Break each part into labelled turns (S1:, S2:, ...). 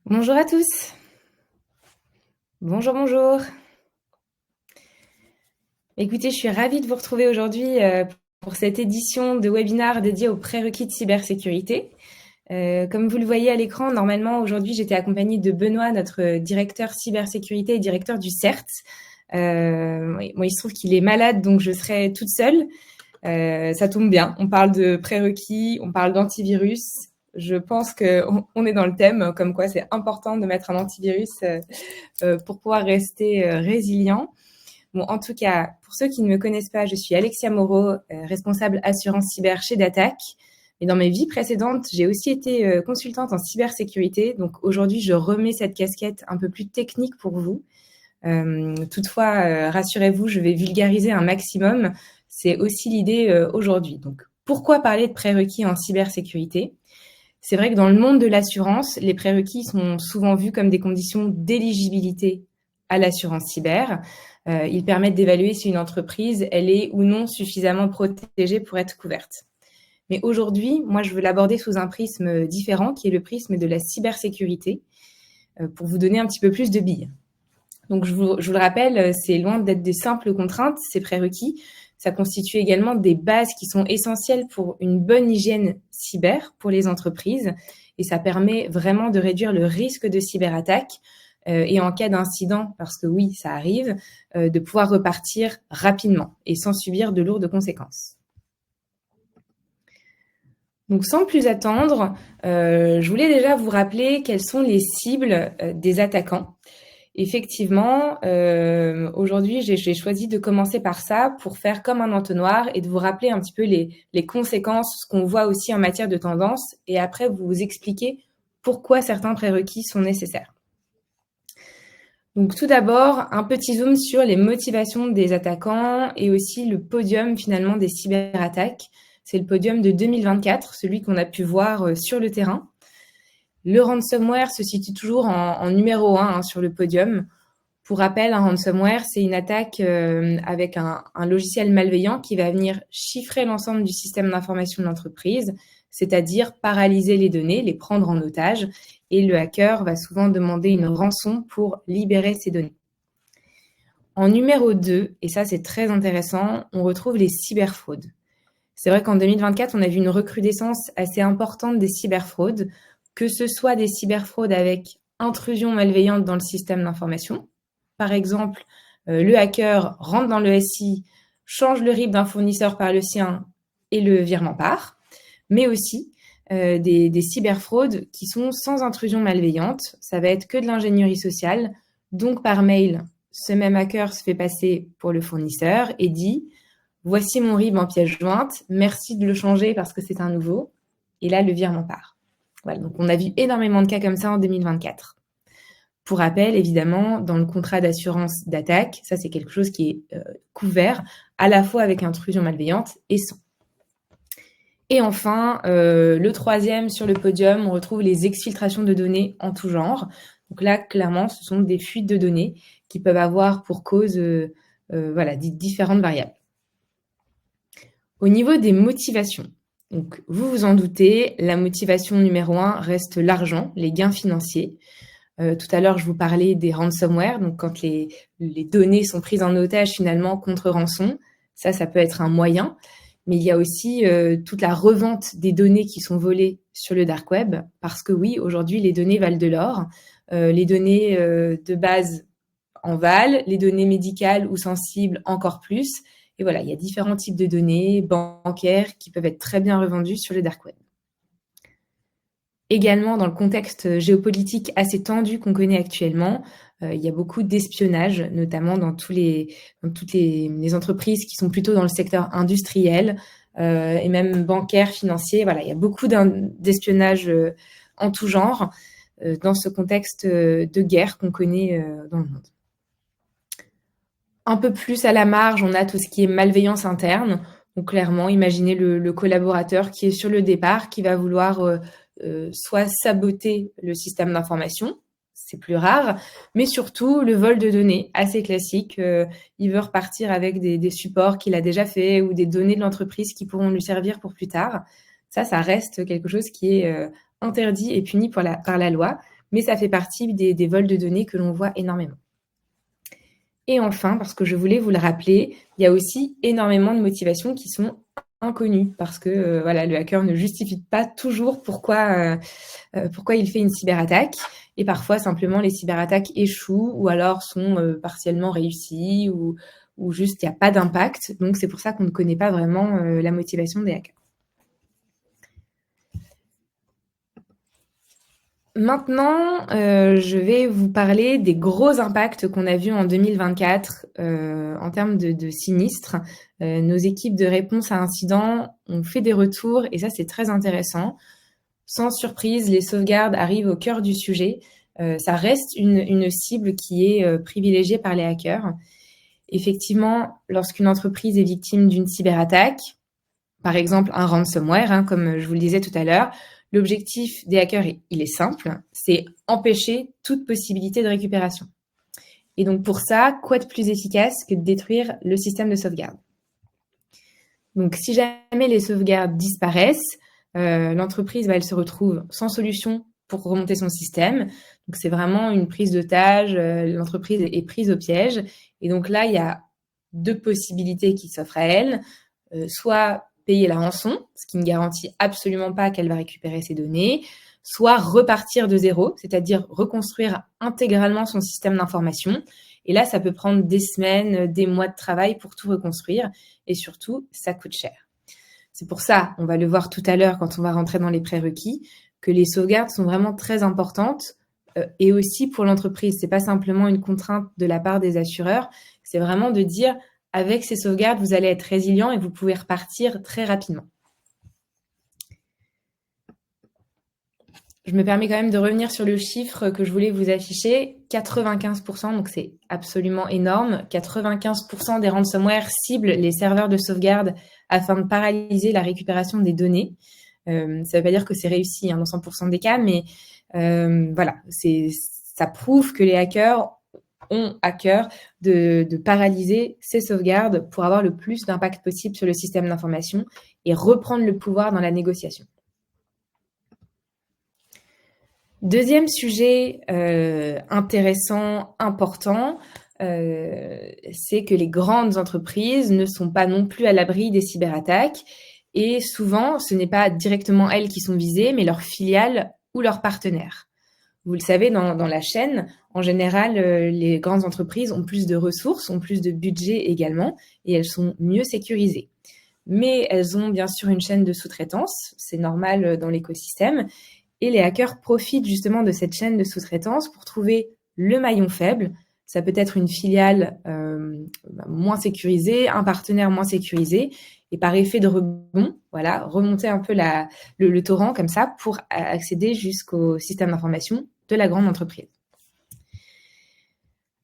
S1: Bonjour à tous. Bonjour, bonjour. Écoutez, je suis ravie de vous retrouver aujourd'hui pour cette édition de webinaire dédiée aux prérequis de cybersécurité. Comme vous le voyez à l'écran, normalement, aujourd'hui, j'étais accompagnée de Benoît, notre directeur cybersécurité et directeur du CERT. Il se trouve qu'il est malade, donc je serai toute seule. Ça tombe bien. On parle de prérequis, on parle d'antivirus. Je pense qu'on est dans le thème, comme quoi c'est important de mettre un antivirus pour pouvoir rester résilient. Bon, en tout cas, pour ceux qui ne me connaissent pas, je suis Alexia Moreau, responsable assurance cyber chez Datac. Et dans mes vies précédentes, j'ai aussi été consultante en cybersécurité. Donc aujourd'hui, je remets cette casquette un peu plus technique pour vous. Toutefois, rassurez-vous, je vais vulgariser un maximum. C'est aussi l'idée aujourd'hui. Donc, pourquoi parler de prérequis en cybersécurité ? C'est vrai que dans le monde de l'assurance, les prérequis sont souvent vus comme des conditions d'éligibilité à l'assurance cyber. Ils permettent d'évaluer si une entreprise, elle est ou non suffisamment protégée pour être couverte. Mais aujourd'hui, moi, je veux l'aborder sous un prisme différent, qui est le prisme de la cybersécurité, pour vous donner un petit peu plus de billes. Donc, je vous le rappelle, c'est loin d'être des simples contraintes, ces prérequis. Ça constitue également des bases qui sont essentielles pour une bonne hygiène cyber pour les entreprises. Et ça permet vraiment de réduire le risque de cyberattaque et en cas d'incident, parce que oui, ça arrive, de pouvoir repartir rapidement et sans subir de lourdes conséquences. Donc, sans plus attendre, je voulais déjà vous rappeler quelles sont les cibles des attaquants. Effectivement, aujourd'hui, j'ai choisi de commencer par ça pour faire comme un entonnoir et de vous rappeler un petit peu les conséquences, ce qu'on voit aussi en matière de tendance, et après vous expliquer pourquoi certains prérequis sont nécessaires. Donc tout d'abord, un petit zoom sur les motivations des attaquants et aussi le podium finalement des cyberattaques. C'est le podium de 2024, celui qu'on a pu voir sur le terrain. Le ransomware se situe toujours en numéro 1 sur le podium. Pour rappel, un ransomware, c'est une attaque avec un logiciel malveillant qui va venir chiffrer l'ensemble du système d'information de l'entreprise, c'est-à-dire paralyser les données, les prendre en otage, et le hacker va souvent demander une rançon pour libérer ces données. En numéro 2, et ça c'est très intéressant, on retrouve les cyberfraudes. C'est vrai qu'en 2024, on a vu une recrudescence assez importante des cyberfraudes, que ce soit des cyberfraudes avec intrusion malveillante dans le système d'information. Par exemple, le hacker rentre dans le SI, change le RIB d'un fournisseur par le sien et le virement part, mais aussi des cyberfraudes qui sont sans intrusion malveillante. Ça va être que de l'ingénierie sociale. Donc, par mail, ce même hacker se fait passer pour le fournisseur et dit « Voici mon RIB en pièce jointe, merci de le changer parce que c'est un nouveau. » Et là, le virement part. Voilà, donc on a vu énormément de cas comme ça en 2024. Pour rappel, évidemment, dans le contrat d'assurance d'attaque, ça c'est quelque chose qui est couvert à la fois avec intrusion malveillante et sans. Et enfin, le troisième sur le podium, on retrouve les exfiltrations de données en tout genre. Donc là, clairement, ce sont des fuites de données qui peuvent avoir pour cause différentes variables. Au niveau des motivations, donc vous vous en doutez, la motivation numéro 1 reste l'argent, les gains financiers. Tout à l'heure, je vous parlais des ransomware, donc quand les données sont prises en otage finalement contre rançon, ça peut être un moyen. Mais il y a aussi toute la revente des données qui sont volées sur le dark web, parce que oui, aujourd'hui, les données valent de l'or. Les données de base en valent, les données médicales ou sensibles encore plus. Et voilà, il y a différents types de données bancaires qui peuvent être très bien revendues sur le dark web. Également, dans le contexte géopolitique assez tendu qu'on connaît actuellement, il y a beaucoup d'espionnage, notamment dans toutes les entreprises qui sont plutôt dans le secteur industriel et même bancaire, financier. Voilà, il y a beaucoup d'espionnage en tout genre dans ce contexte de guerre qu'on connaît dans le monde. Un peu plus à la marge, on a tout ce qui est malveillance interne. Donc clairement, imaginez le collaborateur qui est sur le départ, qui va vouloir soit saboter le système d'information, c'est plus rare, mais surtout le vol de données, assez classique. Il veut repartir avec des supports qu'il a déjà fait ou des données de l'entreprise qui pourront lui servir pour plus tard. Ça reste quelque chose qui est interdit et puni par la loi. mais ça fait partie des vols de données que l'on voit énormément. Et enfin, parce que je voulais vous le rappeler, il y a aussi énormément de motivations qui sont inconnues parce que voilà, le hacker ne justifie pas toujours pourquoi il fait une cyberattaque. Et parfois, simplement, les cyberattaques échouent ou alors sont partiellement réussies ou juste il n'y a pas d'impact. Donc, c'est pour ça qu'on ne connaît pas vraiment la motivation des hackers. Maintenant, je vais vous parler des gros impacts qu'on a vus en 2024 en termes de sinistres. Nos équipes de réponse à incidents ont fait des retours et ça, c'est très intéressant. Sans surprise, les sauvegardes arrivent au cœur du sujet. Ça reste une cible qui est privilégiée par les hackers. Effectivement, lorsqu'une entreprise est victime d'une cyberattaque, par exemple un ransomware, comme je vous le disais tout à l'heure, l'objectif des hackers, il est simple, c'est empêcher toute possibilité de récupération. Et donc pour ça, quoi de plus efficace que de détruire le système de sauvegarde? Donc si jamais les sauvegardes disparaissent, l'entreprise, elle se retrouve sans solution pour remonter son système. Donc c'est vraiment une prise d'otage, l'entreprise est prise au piège. Et donc là, il y a deux possibilités qui s'offrent à elle. Soit payer la rançon, ce qui ne garantit absolument pas qu'elle va récupérer ses données, soit repartir de zéro, c'est-à-dire reconstruire intégralement son système d'information. Et là, ça peut prendre des semaines, des mois de travail pour tout reconstruire. Et surtout, ça coûte cher. C'est pour ça, on va le voir tout à l'heure quand on va rentrer dans les prérequis, que les sauvegardes sont vraiment très importantes et aussi pour l'entreprise. C'est pas simplement une contrainte de la part des assureurs, c'est vraiment de dire avec ces sauvegardes, vous allez être résilient et vous pouvez repartir très rapidement. Je me permets quand même de revenir sur le chiffre que je voulais vous afficher. 95%, donc c'est absolument énorme. 95% des ransomware ciblent les serveurs de sauvegarde afin de paralyser la récupération des données. Ça ne veut pas dire que c'est réussi dans 100% des cas, mais voilà, ça prouve que les hackers ont à cœur de paralyser ces sauvegardes pour avoir le plus d'impact possible sur le système d'information et reprendre le pouvoir dans la négociation. Deuxième sujet intéressant, important, c'est que les grandes entreprises ne sont pas non plus à l'abri des cyberattaques et souvent, ce n'est pas directement elles qui sont visées, mais leurs filiales ou leurs partenaires. Vous le savez, dans la chaîne, en général, les grandes entreprises ont plus de ressources, ont plus de budget également, et elles sont mieux sécurisées. Mais elles ont bien sûr une chaîne de sous-traitance, c'est normal dans l'écosystème, et les hackers profitent justement de cette chaîne de sous-traitance pour trouver le maillon faible. Ça peut être une filiale moins sécurisée, un partenaire moins sécurisé, et par effet de rebond, voilà, remonter un peu le torrent comme ça pour accéder jusqu'au système d'information de la grande entreprise.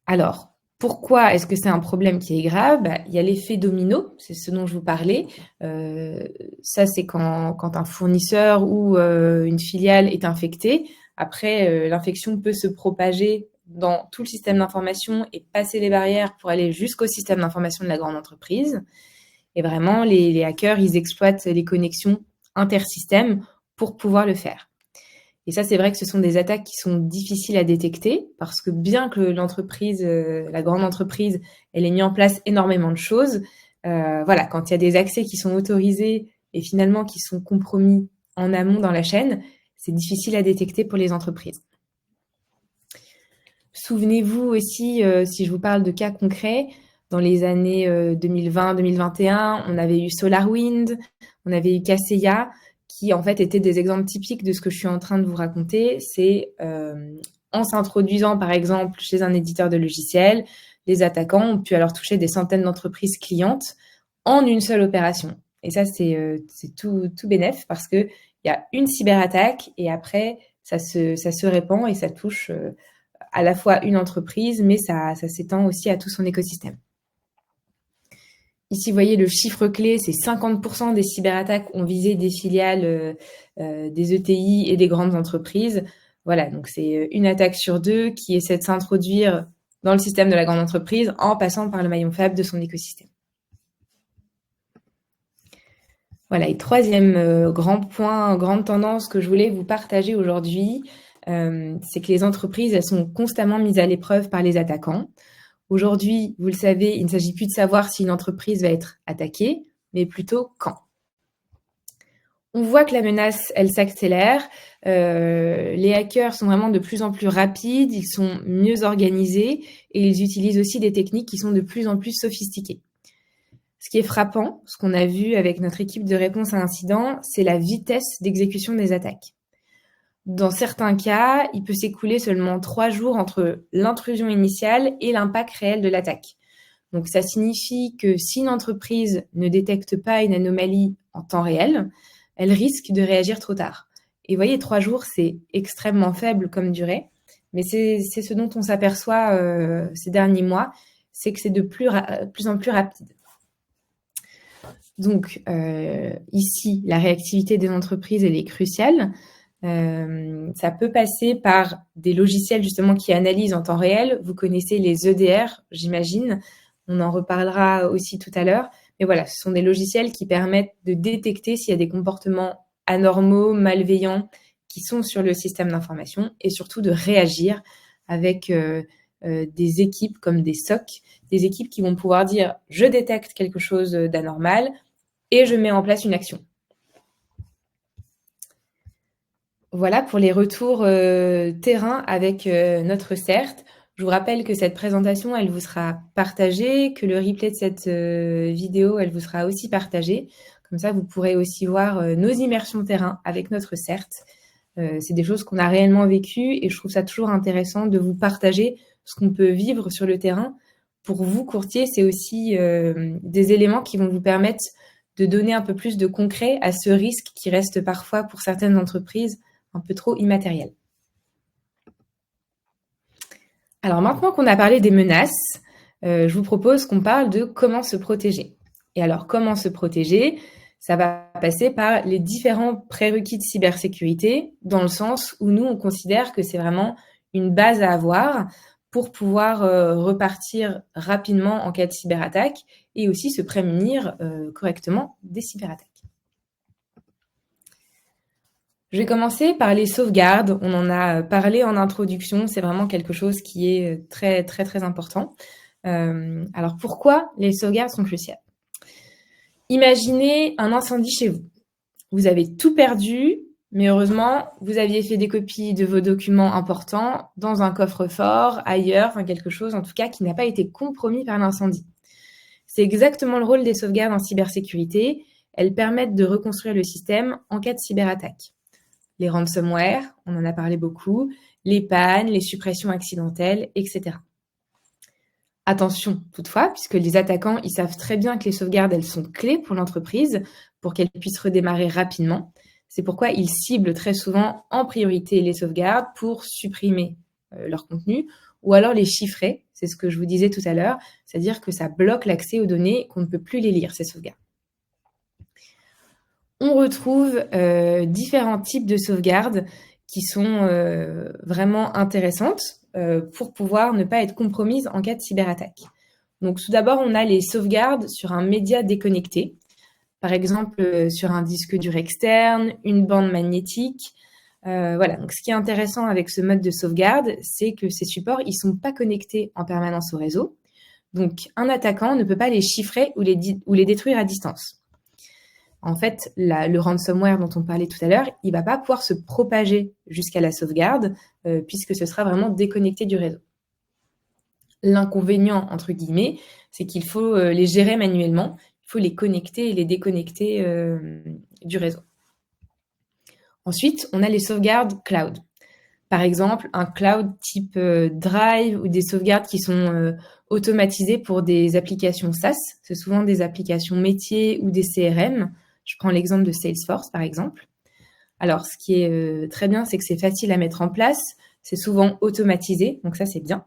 S1: Alors, pourquoi est-ce que c'est un problème qui est grave? Il y a l'effet domino, c'est ce dont je vous parlais. Ça, c'est quand un fournisseur ou une filiale est infectée. Après, l'infection peut se propager dans tout le système d'information et passer les barrières pour aller jusqu'au système d'information de la grande entreprise. Et vraiment, les hackers, ils exploitent les connexions intersystèmes pour pouvoir le faire. Et ça, c'est vrai que ce sont des attaques qui sont difficiles à détecter parce que bien que l'entreprise, la grande entreprise, elle ait mis en place énormément de choses, voilà, quand il y a des accès qui sont autorisés et finalement qui sont compromis en amont dans la chaîne, c'est difficile à détecter pour les entreprises. Souvenez-vous aussi, si je vous parle de cas concrets, dans les années 2020-2021, on avait eu SolarWinds, on avait eu Kaseya, qui en fait étaient des exemples typiques de ce que je suis en train de vous raconter. C'est en s'introduisant par exemple chez un éditeur de logiciels, les attaquants ont pu alors toucher des centaines d'entreprises clientes en une seule opération. Et ça, c'est tout bénef parce qu'il y a une cyberattaque et après, ça se répand et ça touche à la fois une entreprise, mais ça s'étend aussi à tout son écosystème. Ici, vous voyez le chiffre clé, c'est 50% des cyberattaques ont visé des filiales des ETI et des grandes entreprises. Voilà, donc c'est une attaque sur deux qui essaie de s'introduire dans le système de la grande entreprise en passant par le maillon faible de son écosystème. Voilà, et troisième grand point, grande tendance que je voulais vous partager aujourd'hui, c'est que les entreprises, elles sont constamment mises à l'épreuve par les attaquants. Aujourd'hui, vous le savez, il ne s'agit plus de savoir si une entreprise va être attaquée, mais plutôt quand. On voit que la menace, elle s'accélère. Les hackers sont vraiment de plus en plus rapides, ils sont mieux organisés et ils utilisent aussi des techniques qui sont de plus en plus sophistiquées. Ce qui est frappant, ce qu'on a vu avec notre équipe de réponse à incident, c'est la vitesse d'exécution des attaques. Dans certains cas, il peut s'écouler seulement 3 jours entre l'intrusion initiale et l'impact réel de l'attaque. Donc ça signifie que si une entreprise ne détecte pas une anomalie en temps réel, elle risque de réagir trop tard. Et vous voyez, 3 jours, c'est extrêmement faible comme durée, mais c'est ce dont on s'aperçoit ces derniers mois, c'est que c'est de plus en plus rapide. Donc ici, la réactivité des entreprises, elle est cruciale. Ça peut passer par des logiciels justement qui analysent en temps réel. Vous connaissez les EDR, j'imagine. On en reparlera aussi tout à l'heure. Mais voilà, ce sont des logiciels qui permettent de détecter s'il y a des comportements anormaux, malveillants qui sont sur le système d'information et surtout de réagir avec des équipes comme des SOC, des équipes qui vont pouvoir dire « je détecte quelque chose d'anormal et je mets en place une action ». Voilà pour les retours terrain avec notre CERT. Je vous rappelle que cette présentation, elle vous sera partagée, que le replay de cette vidéo, elle vous sera aussi partagée. Comme ça, vous pourrez aussi voir nos immersions terrain avec notre CERT. C'est des choses qu'on a réellement vécues et je trouve ça toujours intéressant de vous partager ce qu'on peut vivre sur le terrain. Pour vous, courtiers, c'est aussi des éléments qui vont vous permettre de donner un peu plus de concret à ce risque qui reste parfois pour certaines entreprises un peu trop immatériel. Alors maintenant qu'on a parlé des menaces, je vous propose qu'on parle de comment se protéger. Et alors comment se protéger? Ça va passer par les différents prérequis de cybersécurité, dans le sens où nous, on considère que c'est vraiment une base à avoir pour pouvoir repartir rapidement en cas de cyberattaque et aussi se prémunir correctement des cyberattaques. Je vais commencer par les sauvegardes. On en a parlé en introduction. C'est vraiment quelque chose qui est très, très, très important. Alors, pourquoi les sauvegardes sont cruciales? Imaginez un incendie chez vous. Vous avez tout perdu, mais heureusement, vous aviez fait des copies de vos documents importants dans un coffre-fort, ailleurs, enfin quelque chose en tout cas qui n'a pas été compromis par l'incendie. C'est exactement le rôle des sauvegardes en cybersécurité. Elles permettent de reconstruire le système en cas de cyberattaque. Les ransomware, on en a parlé beaucoup, les pannes, les suppressions accidentelles, etc. Attention toutefois, puisque les attaquants, ils savent très bien que les sauvegardes, elles sont clés pour l'entreprise, pour qu'elles puissent redémarrer rapidement. C'est pourquoi ils ciblent très souvent en priorité les sauvegardes pour supprimer leur contenu ou alors les chiffrer, c'est ce que je vous disais tout à l'heure, c'est-à-dire que ça bloque l'accès aux données, qu'on ne peut plus les lire, ces sauvegardes. On retrouve différents types de sauvegardes qui sont vraiment intéressantes pour pouvoir ne pas être compromises en cas de cyberattaque. Donc tout d'abord, on a les sauvegardes sur un média déconnecté, par exemple sur un disque dur externe, une bande magnétique. Voilà. Donc ce qui est intéressant avec ce mode de sauvegarde, c'est que ces supports, ils sont pas connectés en permanence au réseau. Donc un attaquant ne peut pas les chiffrer ou les détruire à distance. En fait, le ransomware dont on parlait tout à l'heure, il va pas pouvoir se propager jusqu'à la sauvegarde puisque ce sera vraiment déconnecté du réseau. L'inconvénient, entre guillemets, c'est qu'il faut les gérer manuellement. Il faut les connecter et les déconnecter du réseau. Ensuite, on a les sauvegardes cloud. Par exemple, un cloud type Drive ou des sauvegardes qui sont automatisées pour des applications SaaS. C'est souvent des applications métiers ou des CRM. Je prends l'exemple de Salesforce, par exemple. Alors, ce qui est très bien, c'est que c'est facile à mettre en place. C'est souvent automatisé, donc ça, c'est bien.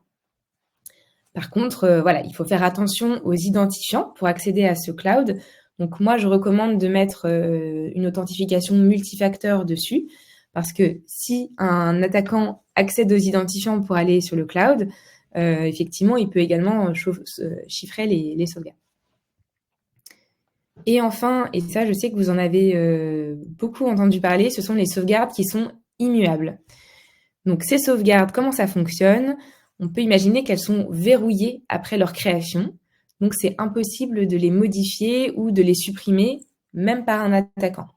S1: Par contre, voilà, il faut faire attention aux identifiants pour accéder à ce cloud. Donc, moi, je recommande de mettre une authentification multifacteur dessus parce que si un attaquant accède aux identifiants pour aller sur le cloud, effectivement, il peut également chiffrer les sauvegardes. Et enfin, et ça, je sais que vous en avez beaucoup entendu parler, ce sont les sauvegardes qui sont immuables. Donc ces sauvegardes, comment ça fonctionne? On peut imaginer qu'elles sont verrouillées après leur création. Donc c'est impossible de les modifier ou de les supprimer, même par un attaquant.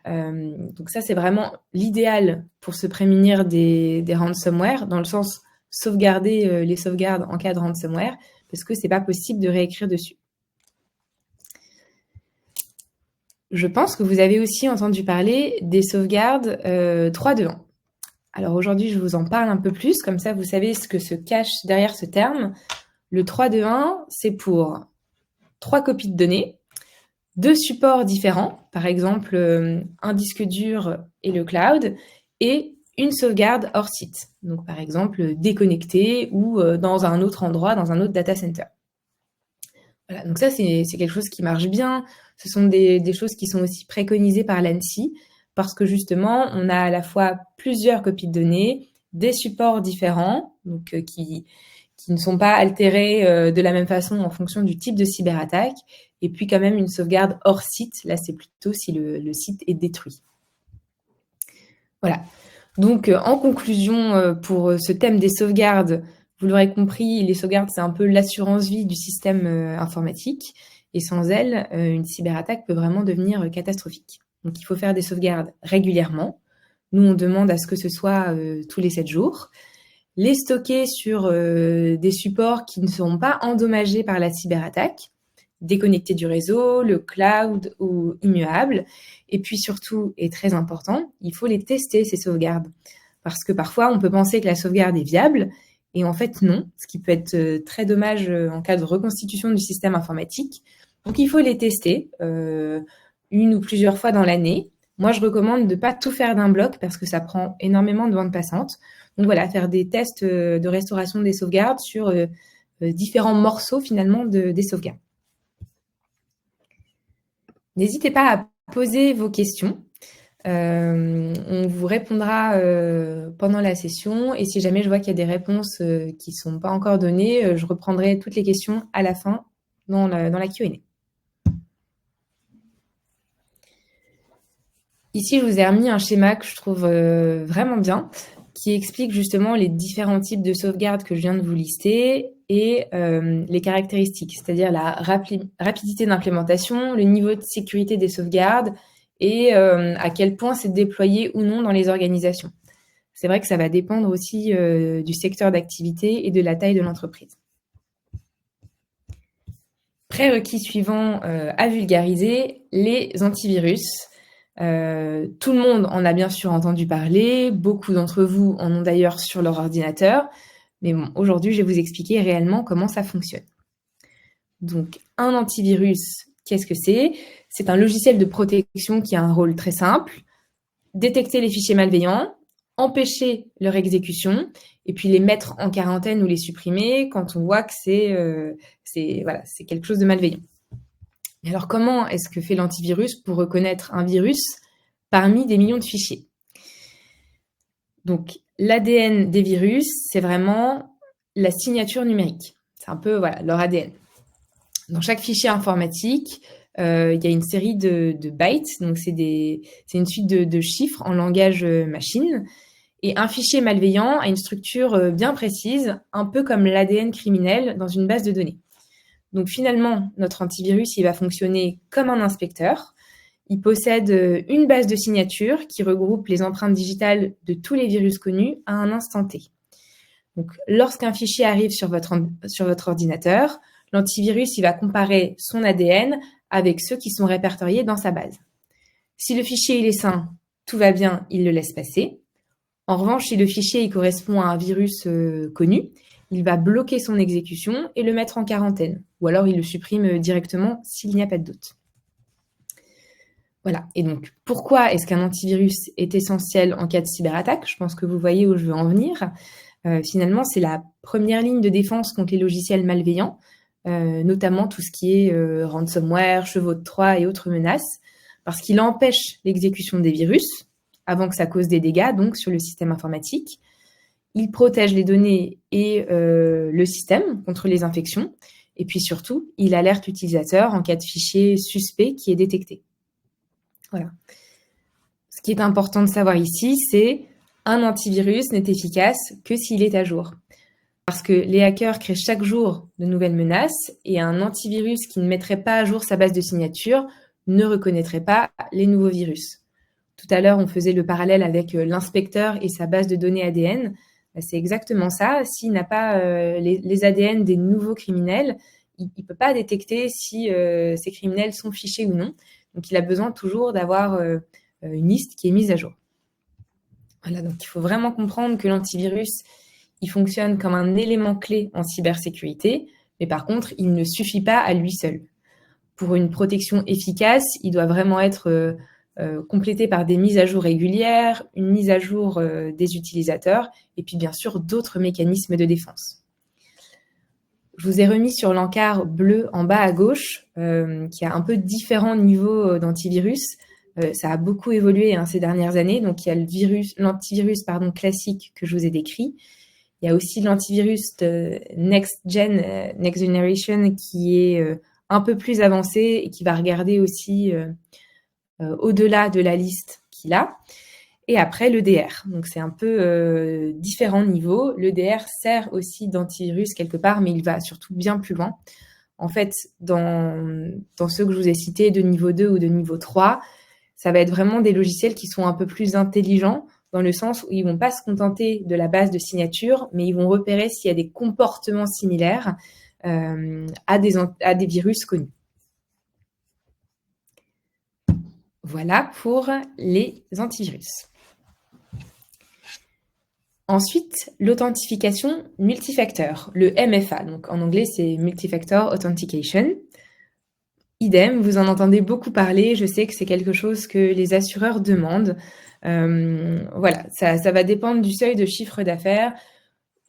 S1: Donc ça, c'est vraiment l'idéal pour se prémunir des ransomware, dans le sens sauvegarder les sauvegardes en cas de ransomware, parce que c'est pas possible de réécrire dessus. Je pense que vous avez aussi entendu parler des sauvegardes 3-2-1. Alors aujourd'hui, je vous en parle un peu plus, comme ça vous savez ce que se cache derrière ce terme. Le 3-2-1, c'est pour 3 copies de données, 2 supports différents, par exemple un disque dur et le cloud, et une sauvegarde hors site, donc par exemple déconnecté ou dans un autre endroit, dans un autre data center. Voilà, donc ça c'est quelque chose qui marche bien. Ce sont des choses qui sont aussi préconisées par l'ANSSI, parce que justement, on a à la fois plusieurs copies de données, des supports différents, donc qui ne sont pas altérés de la même façon en fonction du type de cyberattaque, et puis quand même une sauvegarde hors site. Là, c'est plutôt si le site est détruit. Voilà. Donc, en conclusion, pour ce thème des sauvegardes, vous l'aurez compris, les sauvegardes, c'est un peu l'assurance vie du système informatique. Et sans elles, une cyberattaque peut vraiment devenir catastrophique. Donc, il faut faire des sauvegardes régulièrement. Nous, on demande à ce que ce soit tous les 7 jours. Les stocker sur des supports qui ne seront pas endommagés par la cyberattaque, déconnectés du réseau, le cloud ou immuables. Et puis surtout, et très important, il faut les tester, ces sauvegardes. Parce que parfois, on peut penser que la sauvegarde est viable, et en fait non, ce qui peut être très dommage en cas de reconstitution du système informatique. Donc il faut les tester une ou plusieurs fois dans l'année. Moi, je recommande de ne pas tout faire d'un bloc parce que ça prend énormément de bande passante. Donc voilà, faire des tests de restauration des sauvegardes sur différents morceaux finalement des sauvegardes. N'hésitez pas à poser vos questions. On vous répondra pendant la session, et si jamais je vois qu'il y a des réponses qui ne sont pas encore données, je reprendrai toutes les questions à la fin dans la Q&A. Ici, je vous ai remis un schéma que je trouve vraiment bien, qui explique justement les différents types de sauvegardes que je viens de vous lister et les caractéristiques, c'est-à-dire la rapidité d'implémentation, le niveau de sécurité des sauvegardes et à quel point c'est déployé ou non dans les organisations. C'est vrai que ça va dépendre aussi du secteur d'activité et de la taille de l'entreprise. Prérequis suivant à vulgariser, les antivirus. Tout le monde en a bien sûr entendu parler, beaucoup d'entre vous en ont d'ailleurs sur leur ordinateur, mais bon, aujourd'hui, je vais vous expliquer réellement comment ça fonctionne. Donc, un antivirus, qu'est-ce que c'est? C'est un logiciel de protection qui a un rôle très simple: détecter les fichiers malveillants, empêcher leur exécution, et puis les mettre en quarantaine ou les supprimer quand on voit que c'est quelque chose de malveillant. Et alors, comment est-ce que fait l'antivirus pour reconnaître un virus parmi des millions de fichiers? Donc, l'ADN des virus, c'est vraiment la signature numérique. C'est un peu leur ADN. Dans chaque fichier informatique, il y a une série de bytes, donc c'est une suite de chiffres en langage machine. Et un fichier malveillant a une structure bien précise, un peu comme l'ADN criminel dans une base de données. Donc finalement, notre antivirus, il va fonctionner comme un inspecteur. Il possède une base de signatures qui regroupe les empreintes digitales de tous les virus connus à un instant T. Donc lorsqu'un fichier arrive sur votre ordinateur, l'antivirus, il va comparer son ADN avec ceux qui sont répertoriés dans sa base. Si le fichier il est sain, tout va bien, il le laisse passer. En revanche, si le fichier il correspond à un virus connu, il va bloquer son exécution et le mettre en quarantaine, ou alors il le supprime directement s'il n'y a pas de doute. Voilà, et donc pourquoi est-ce qu'un antivirus est essentiel en cas de cyberattaque? Je pense que vous voyez où je veux en venir. Finalement, c'est la première ligne de défense contre les logiciels malveillants, notamment tout ce qui est ransomware, chevaux de Troie et autres menaces, parce qu'il empêche l'exécution des virus avant que ça cause des dégâts donc sur le système informatique. Il protège les données et le système contre les infections. Et puis surtout, il alerte l'utilisateur en cas de fichier suspect qui est détecté. Voilà. Ce qui est important de savoir ici, c'est Un antivirus n'est efficace que s'il est à jour. Parce que les hackers créent chaque jour de nouvelles menaces et un antivirus qui ne mettrait pas à jour sa base de signature ne reconnaîtrait pas les nouveaux virus. Tout à l'heure, on faisait le parallèle avec l'inspecteur et sa base de données ADN. C'est exactement ça. S'il n'a pas les ADN des nouveaux criminels, il ne peut pas détecter si ces criminels sont fichés ou non. Donc, il a besoin toujours d'avoir une liste qui est mise à jour. Voilà, donc il faut vraiment comprendre que l'antivirus, il fonctionne comme un élément clé en cybersécurité, mais par contre, il ne suffit pas à lui seul. Pour une protection efficace, il doit vraiment être complété par des mises à jour régulières, une mise à jour des utilisateurs, et puis bien sûr d'autres mécanismes de défense. Je vous ai remis sur l'encart bleu en bas à gauche, qui a un peu différents niveaux d'antivirus. Ça a beaucoup évolué ces dernières années. Donc il y a l'antivirus classique que je vous ai décrit. Il y a aussi l'antivirus de Next Generation qui est un peu plus avancé et qui va regarder aussi au-delà de la liste qu'il a. Et après, l'EDR. Donc, c'est un peu différents niveaux. L'EDR sert aussi d'antivirus quelque part, mais il va surtout bien plus loin. En fait, dans ceux que je vous ai cités, de niveau 2 ou de niveau 3, ça va être vraiment des logiciels qui sont un peu plus intelligents, dans le sens où ils vont pas se contenter de la base de signature, mais ils vont repérer s'il y a des comportements similaires à des virus connus. Voilà pour les antivirus. Ensuite, l'authentification multifacteur, le MFA. Donc en anglais, c'est Multifactor Authentication. Idem, vous en entendez beaucoup parler. Je sais que c'est quelque chose que les assureurs demandent. Voilà, ça va dépendre du seuil de chiffre d'affaires.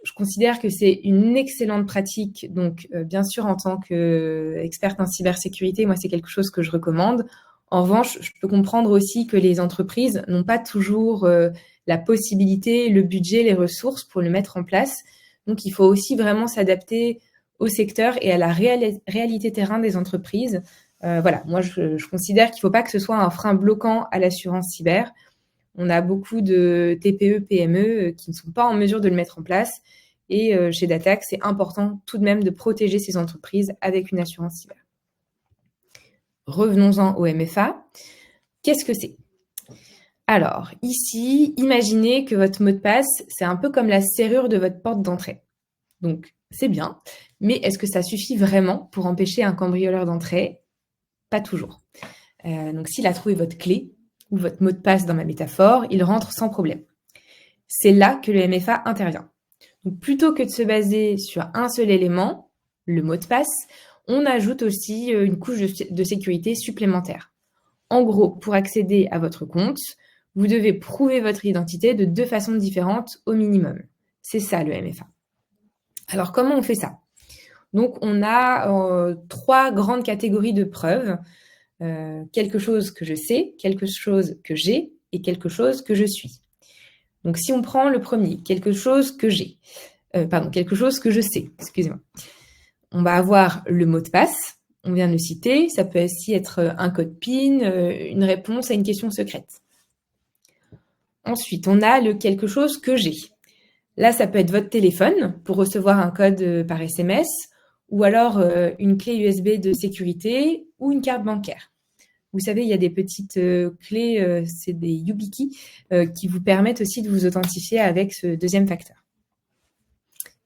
S1: Je considère que c'est une excellente pratique. Donc, bien sûr, en tant qu'experte en cybersécurité, moi, c'est quelque chose que je recommande. En revanche, je peux comprendre aussi que les entreprises n'ont pas toujours la possibilité, le budget, les ressources pour le mettre en place. Donc, il faut aussi vraiment s'adapter au secteur et à la réalité terrain des entreprises. Voilà, moi, je considère qu'il ne faut pas que ce soit un frein bloquant à l'assurance cyber. On a beaucoup de TPE, PME qui ne sont pas en mesure de le mettre en place. Et chez Datac, c'est important tout de même de protéger ces entreprises avec une assurance cyber. Revenons-en au MFA. Qu'est-ce que c'est ? Alors, ici, imaginez que votre mot de passe, c'est un peu comme la serrure de votre porte d'entrée. Donc, c'est bien, mais est-ce que ça suffit vraiment pour empêcher un cambrioleur d'entrer ? Pas toujours. Donc, s'il a trouvé votre clé ou votre mot de passe dans ma métaphore, il rentre sans problème. C'est là que le MFA intervient. Donc, plutôt que de se baser sur un seul élément, le mot de passe, on ajoute aussi une couche de sécurité supplémentaire. En gros, pour accéder à votre compte, vous devez prouver votre identité de 2 façons différentes au minimum. C'est ça le MFA. Alors, comment on fait ça ? Donc, on a 3 grandes catégories de preuves. Quelque chose que je sais, quelque chose que j'ai et quelque chose que je suis. Donc, si on prend le premier, quelque chose que j'ai, quelque chose que je sais, excusez-moi. On va avoir le mot de passe, on vient de le citer, ça peut aussi être un code PIN, une réponse à une question secrète. Ensuite, on a le quelque chose que j'ai. Là, ça peut être votre téléphone pour recevoir un code par SMS, ou alors une clé USB de sécurité ou une carte bancaire. Vous savez, il y a des petites clés, c'est des YubiKey, qui vous permettent aussi de vous authentifier avec ce deuxième facteur.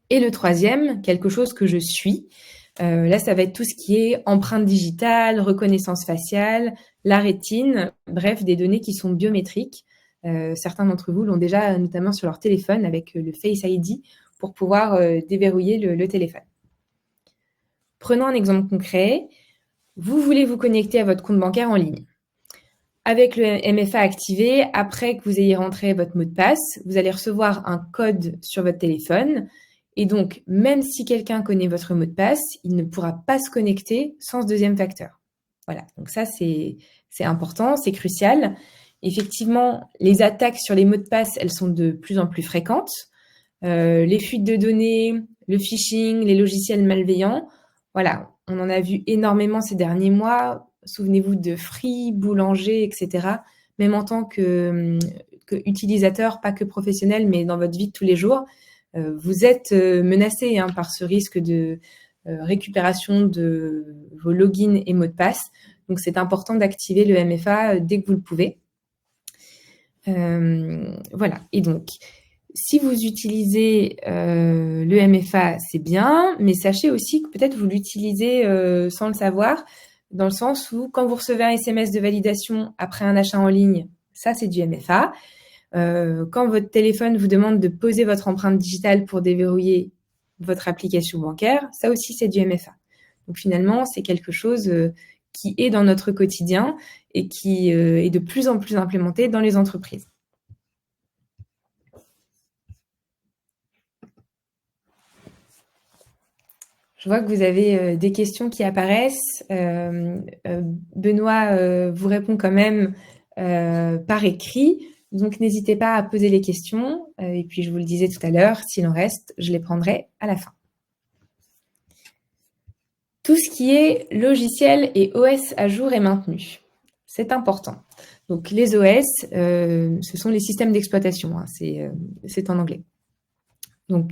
S1: Et le troisième, quelque chose que je suis. Là, ça va être tout ce qui est empreinte digitale, reconnaissance faciale, la rétine, bref, des données qui sont biométriques. Certains d'entre vous l'ont déjà notamment sur leur téléphone avec le Face ID pour pouvoir déverrouiller le téléphone. Prenons un exemple concret. Vous voulez vous connecter à votre compte bancaire en ligne. Avec le MFA activé, après que vous ayez rentré votre mot de passe, vous allez recevoir un code sur votre téléphone. Et donc, même si quelqu'un connaît votre mot de passe, il ne pourra pas se connecter sans ce deuxième facteur. Voilà, donc ça, c'est important, c'est crucial. Effectivement, les attaques sur les mots de passe, elles sont de plus en plus fréquentes. Les fuites de données, le phishing, les logiciels malveillants, voilà, on en a vu énormément ces derniers mois. Souvenez-vous de Free, Boulanger, etc. Même en tant que que utilisateur, pas que professionnel, mais dans votre vie de tous les jours, vous êtes menacé par ce risque de récupération de vos logins et mots de passe. Donc, c'est important d'activer le MFA dès que vous le pouvez. Voilà. Et donc, si vous utilisez le MFA, c'est bien, mais sachez aussi que peut-être vous l'utilisez sans le savoir, dans le sens où quand vous recevez un SMS de validation après un achat en ligne, ça c'est du MFA. Quand votre téléphone vous demande de poser votre empreinte digitale pour déverrouiller votre application bancaire, ça aussi c'est du MFA. Donc finalement, c'est quelque chose qui est dans notre quotidien et qui est de plus en plus implémenté dans les entreprises. Je vois que vous avez des questions qui apparaissent. Benoît vous répond quand même par écrit. Donc, n'hésitez pas à poser les questions. Et puis, je vous le disais tout à l'heure, s'il en reste, je les prendrai à la fin. Tout ce qui est logiciel et OS à jour est maintenu. C'est important. Donc, les OS, ce sont les systèmes d'exploitation. C'est en anglais. Donc,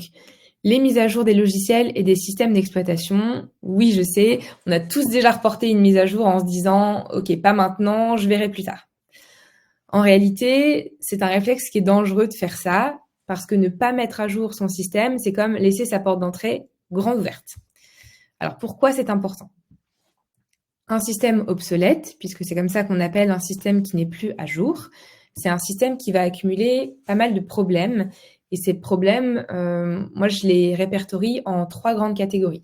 S1: les mises à jour des logiciels et des systèmes d'exploitation, oui, je sais, on a tous déjà reporté une mise à jour en se disant « Ok, pas maintenant, je verrai plus tard ». En réalité, c'est un réflexe qui est dangereux de faire ça, parce que ne pas mettre à jour son système, c'est comme laisser sa porte d'entrée grande ouverte. Alors, pourquoi c'est important ? Un système obsolète, puisque c'est comme ça qu'on appelle un système qui n'est plus à jour, c'est un système qui va accumuler pas mal de problèmes. Et ces problèmes, moi, je les répertorie en 3 grandes catégories.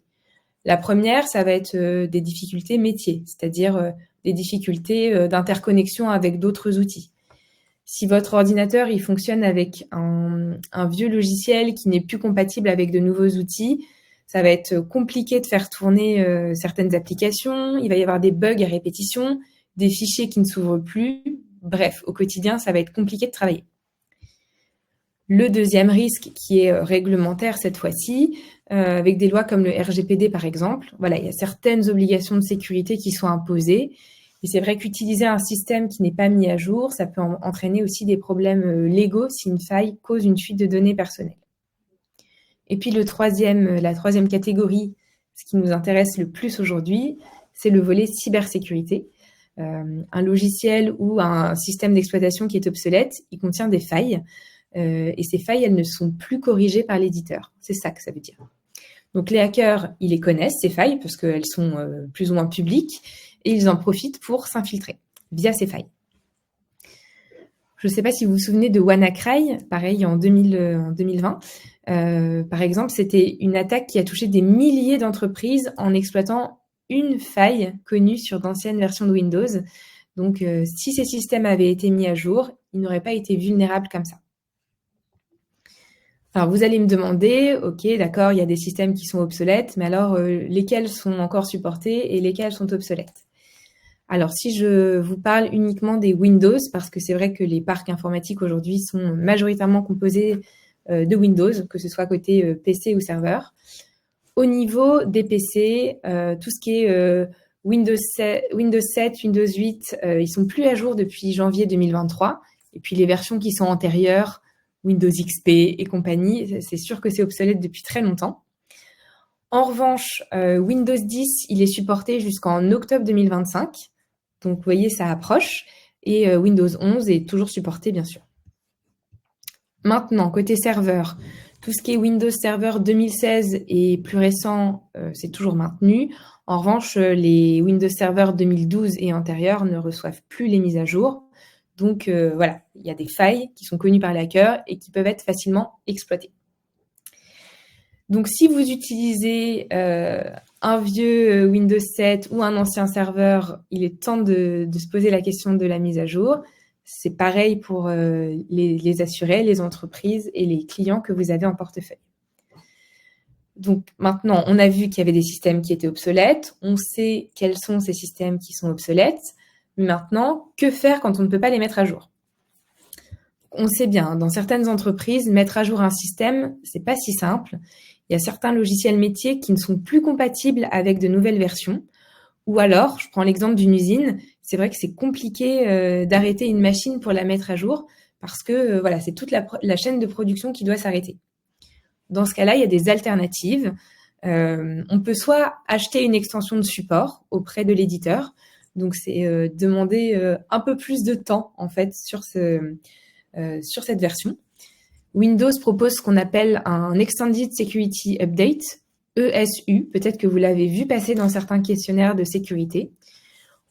S1: La première, ça va être des difficultés métiers, c'est-à-dire des difficultés d'interconnexion avec d'autres outils. Si votre ordinateur il fonctionne avec un vieux logiciel qui n'est plus compatible avec de nouveaux outils, ça va être compliqué de faire tourner certaines applications, il va y avoir des bugs à répétition, des fichiers qui ne s'ouvrent plus. Bref, au quotidien, ça va être compliqué de travailler. Le deuxième risque, qui est réglementaire cette fois-ci, avec des lois comme le RGPD par exemple, voilà, il y a certaines obligations de sécurité qui sont imposées. Et c'est vrai qu'utiliser un système qui n'est pas mis à jour, ça peut entraîner aussi des problèmes légaux si une faille cause une fuite de données personnelles. Et puis la troisième catégorie, ce qui nous intéresse le plus aujourd'hui, c'est le volet cybersécurité. Un logiciel ou un système d'exploitation qui est obsolète, il contient des failles. Et ces failles, elles ne sont plus corrigées par l'éditeur. C'est ça que ça veut dire. Donc les hackers, ils les connaissent, ces failles, parce qu'elles sont plus ou moins publiques, et ils en profitent pour s'infiltrer via ces failles. Je ne sais pas si vous vous souvenez de WannaCry, pareil en 2020. Par exemple, c'était une attaque qui a touché des milliers d'entreprises en exploitant une faille connue sur d'anciennes versions de Windows. Donc, si ces systèmes avaient été mis à jour, ils n'auraient pas été vulnérables comme ça. Alors, vous allez me demander, ok, d'accord, il y a des systèmes qui sont obsolètes, mais alors, lesquels sont encore supportés et lesquels sont obsolètes ? Alors, si je vous parle uniquement des Windows, parce que c'est vrai que les parcs informatiques aujourd'hui sont majoritairement composés de Windows, que ce soit côté PC ou serveur. Au niveau des PC, tout ce qui est Windows 7, Windows 8, ils sont plus à jour depuis janvier 2023. Et puis les versions qui sont antérieures, Windows XP et compagnie, c'est sûr que c'est obsolète depuis très longtemps. En revanche, Windows 10, il est supporté jusqu'en octobre 2025. Donc, vous voyez, ça approche. Et Windows 11 est toujours supporté, bien sûr. Maintenant, côté serveur, tout ce qui est Windows Server 2016 et plus récent, c'est toujours maintenu. En revanche, les Windows Server 2012 et antérieurs ne reçoivent plus les mises à jour. Donc, voilà, il y a des failles qui sont connues par les hackers et qui peuvent être facilement exploitées. Donc, si vous utilisez un vieux Windows 7 ou un ancien serveur, il est temps de se poser la question de la mise à jour. C'est pareil pour les assurés, les entreprises et les clients que vous avez en portefeuille. Donc, maintenant, on a vu qu'il y avait des systèmes qui étaient obsolètes. On sait quels sont ces systèmes qui sont obsolètes. Maintenant, que faire quand on ne peut pas les mettre à jour ? On sait bien, dans certaines entreprises, mettre à jour un système, c'est pas si simple. Il y a certains logiciels métiers qui ne sont plus compatibles avec de nouvelles versions. Ou alors, je prends l'exemple d'une usine, c'est vrai que c'est compliqué d'arrêter une machine pour la mettre à jour parce que voilà, c'est toute la chaîne de production qui doit s'arrêter. Dans ce cas-là, il y a des alternatives. On peut soit acheter une extension de support auprès de l'éditeur, donc c'est demander un peu plus de temps en fait sur cette version. Windows propose ce qu'on appelle un Extended Security Update, ESU, peut-être que vous l'avez vu passer dans certains questionnaires de sécurité.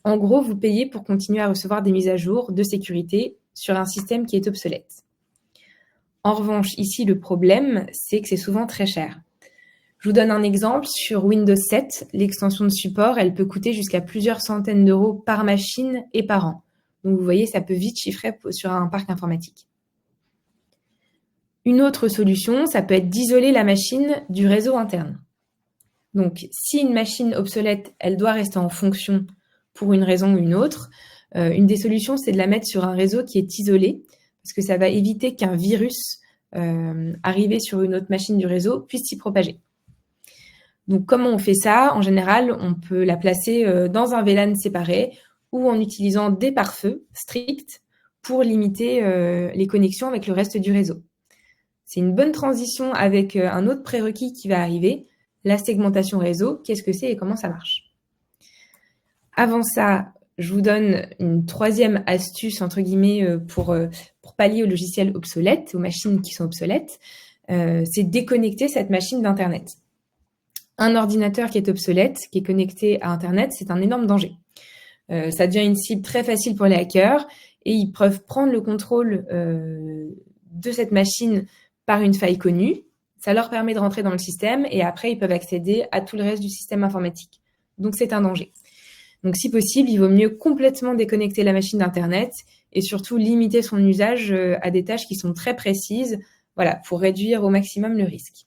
S1: En gros, vous payez pour continuer à recevoir des mises à jour de sécurité sur un système qui est obsolète. En revanche, ici, le problème, c'est que c'est souvent très cher. Je vous donne un exemple. Sur Windows 7, l'extension de support, elle peut coûter jusqu'à plusieurs centaines d'euros par machine et par an. Donc, vous voyez, ça peut vite chiffrer sur un parc informatique. Une autre solution, ça peut être d'isoler la machine du réseau interne. Donc, si une machine obsolète, elle doit rester en fonction pour une raison ou une autre, une des solutions, c'est de la mettre sur un réseau qui est isolé, parce que ça va éviter qu'un virus arrivé sur une autre machine du réseau puisse s'y propager. Donc, comment on fait ça? En général, on peut la placer dans un VLAN séparé ou en utilisant des pare-feux stricts pour limiter les connexions avec le reste du réseau. C'est une bonne transition avec un autre prérequis qui va arriver, la segmentation réseau. Qu'est-ce que c'est et comment ça marche? Avant ça, je vous donne une troisième astuce, entre guillemets, pour pallier aux logiciels obsolètes, aux machines qui sont obsolètes, c'est déconnecter cette machine d'Internet. Un ordinateur qui est obsolète, qui est connecté à Internet, c'est un énorme danger. Ça devient une cible très facile pour les hackers et ils peuvent prendre le contrôle de cette machine par une faille connue. Ça leur permet de rentrer dans le système et après, ils peuvent accéder à tout le reste du système informatique. Donc, c'est un danger. Donc, si possible, il vaut mieux complètement déconnecter la machine d'Internet et surtout limiter son usage à des tâches qui sont très précises, voilà, pour réduire au maximum le risque.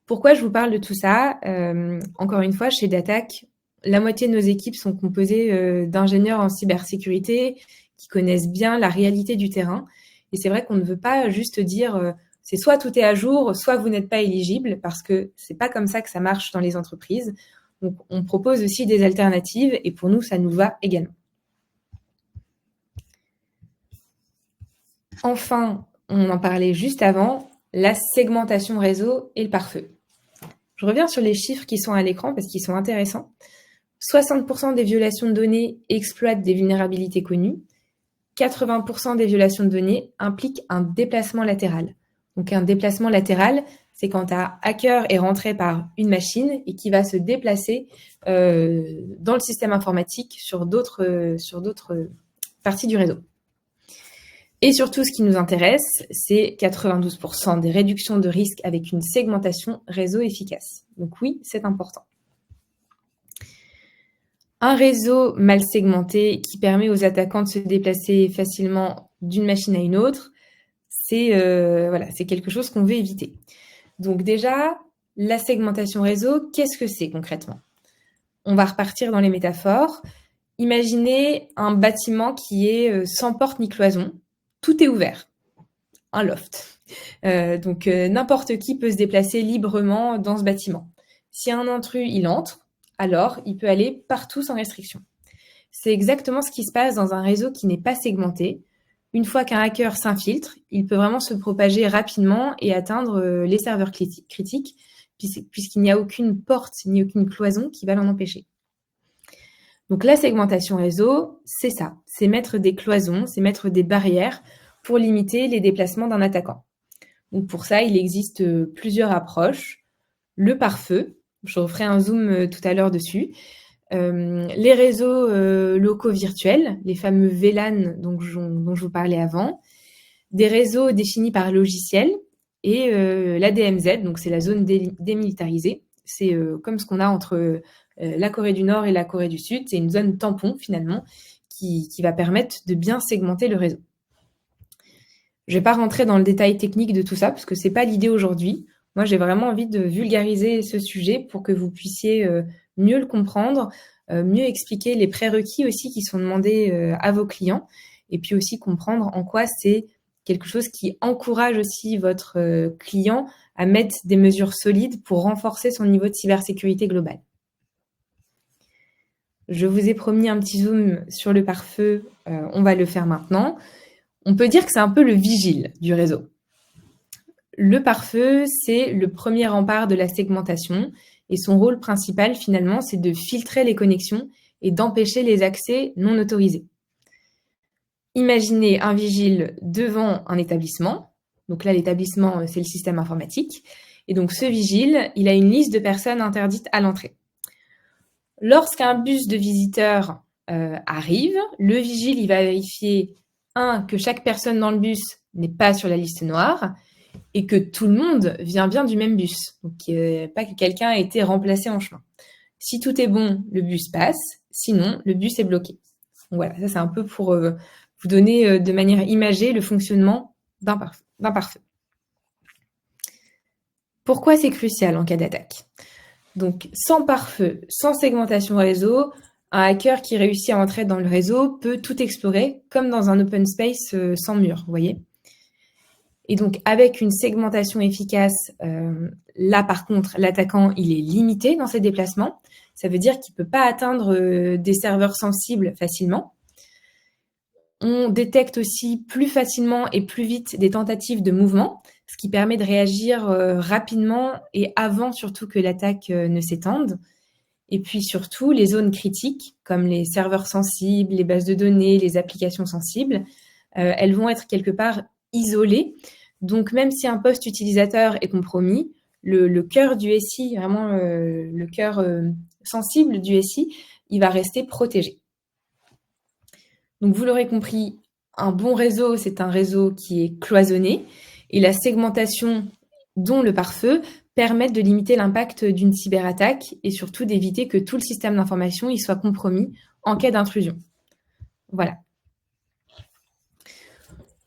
S1: Pourquoi je vous parle de tout ça? Encore une fois, chez Datac, la moitié de nos équipes sont composées d'ingénieurs en cybersécurité qui connaissent bien la réalité du terrain. Et c'est vrai qu'on ne veut pas juste dire c'est soit tout est à jour, soit vous n'êtes pas éligible, parce que c'est pas comme ça que ça marche dans les entreprises. Donc, on propose aussi des alternatives et pour nous, ça nous va également. Enfin, on en parlait juste avant, la segmentation réseau et le pare-feu. Je reviens sur les chiffres qui sont à l'écran parce qu'ils sont intéressants. 60% des violations de données exploitent des vulnérabilités connues. 80% des violations de données impliquent un déplacement latéral. Donc un déplacement latéral, c'est quand un hacker est rentré par une machine et qui va se déplacer dans le système informatique sur d'autres parties du réseau. Et surtout, ce qui nous intéresse, c'est 92% des réductions de risque avec une segmentation réseau efficace. Donc oui, c'est important. Un réseau mal segmenté qui permet aux attaquants de se déplacer facilement d'une machine à une autre, c'est quelque chose qu'on veut éviter. Donc déjà, la segmentation réseau, qu'est-ce que c'est concrètement? On va repartir dans les métaphores. Imaginez un bâtiment qui est sans porte ni cloison. Tout est ouvert. Un loft. Donc n'importe qui peut se déplacer librement dans ce bâtiment. Si un intrus, il entre, alors il peut aller partout sans restriction. C'est exactement ce qui se passe dans un réseau qui n'est pas segmenté. Une fois qu'un hacker s'infiltre, il peut vraiment se propager rapidement et atteindre les serveurs critiques, puisqu'il n'y a aucune porte ni aucune cloison qui va l'en empêcher. Donc la segmentation réseau, c'est ça, c'est mettre des cloisons, c'est mettre des barrières pour limiter les déplacements d'un attaquant. Donc pour ça, il existe plusieurs approches. Le pare-feu, je referai un zoom tout à l'heure dessus. Les réseaux locaux virtuels, les fameux VLAN dont je vous parlais avant. Des réseaux définis par logiciel et la DMZ, donc c'est la zone démilitarisée. C'est comme ce qu'on a entre la Corée du Nord et la Corée du Sud. C'est une zone tampon finalement qui va permettre de bien segmenter le réseau. Je ne vais pas rentrer dans le détail technique de tout ça parce que c'est pas l'idée aujourd'hui. Moi, j'ai vraiment envie de vulgariser ce sujet pour que vous puissiez mieux le comprendre, mieux expliquer les prérequis aussi qui sont demandés à vos clients et puis aussi comprendre en quoi c'est quelque chose qui encourage aussi votre client à mettre des mesures solides pour renforcer son niveau de cybersécurité globale. Je vous ai promis un petit zoom sur le pare-feu, on va le faire maintenant. On peut dire que c'est un peu le vigile du réseau. Le pare-feu, c'est le premier rempart de la segmentation et son rôle principal, finalement, c'est de filtrer les connexions et d'empêcher les accès non autorisés. Imaginez un vigile devant un établissement. Donc là, l'établissement, c'est le système informatique. Et donc ce vigile, il a une liste de personnes interdites à l'entrée. Lorsqu'un bus de visiteurs arrive, le vigile, il va vérifier, que chaque personne dans le bus n'est pas sur la liste noire et que tout le monde vient bien du même bus. Donc, pas que quelqu'un ait été remplacé en chemin. Si tout est bon, le bus passe. Sinon, le bus est bloqué. Donc, voilà, ça c'est un peu pour vous donner de manière imagée le fonctionnement d'un pare-feu. Pourquoi c'est crucial en cas d'attaque? Donc, sans pare-feu, sans segmentation réseau, un hacker qui réussit à entrer dans le réseau peut tout explorer, comme dans un open space sans mur, vous voyez. Et donc, avec une segmentation efficace, là, par contre, l'attaquant, il est limité dans ses déplacements. Ça veut dire qu'il ne peut pas atteindre des serveurs sensibles facilement. On détecte aussi plus facilement et plus vite des tentatives de mouvement, ce qui permet de réagir rapidement et avant surtout que l'attaque ne s'étende. Et puis surtout, les zones critiques, comme les serveurs sensibles, les bases de données, les applications sensibles, elles vont être quelque part isolées. Donc même si un poste utilisateur est compromis, le cœur du SI, vraiment le cœur sensible du SI, il va rester protégé. Donc vous l'aurez compris, un bon réseau, c'est un réseau qui est cloisonné et la segmentation, dont le pare-feu, permettent de limiter l'impact d'une cyberattaque et surtout d'éviter que tout le système d'information y soit compromis en cas d'intrusion. Voilà.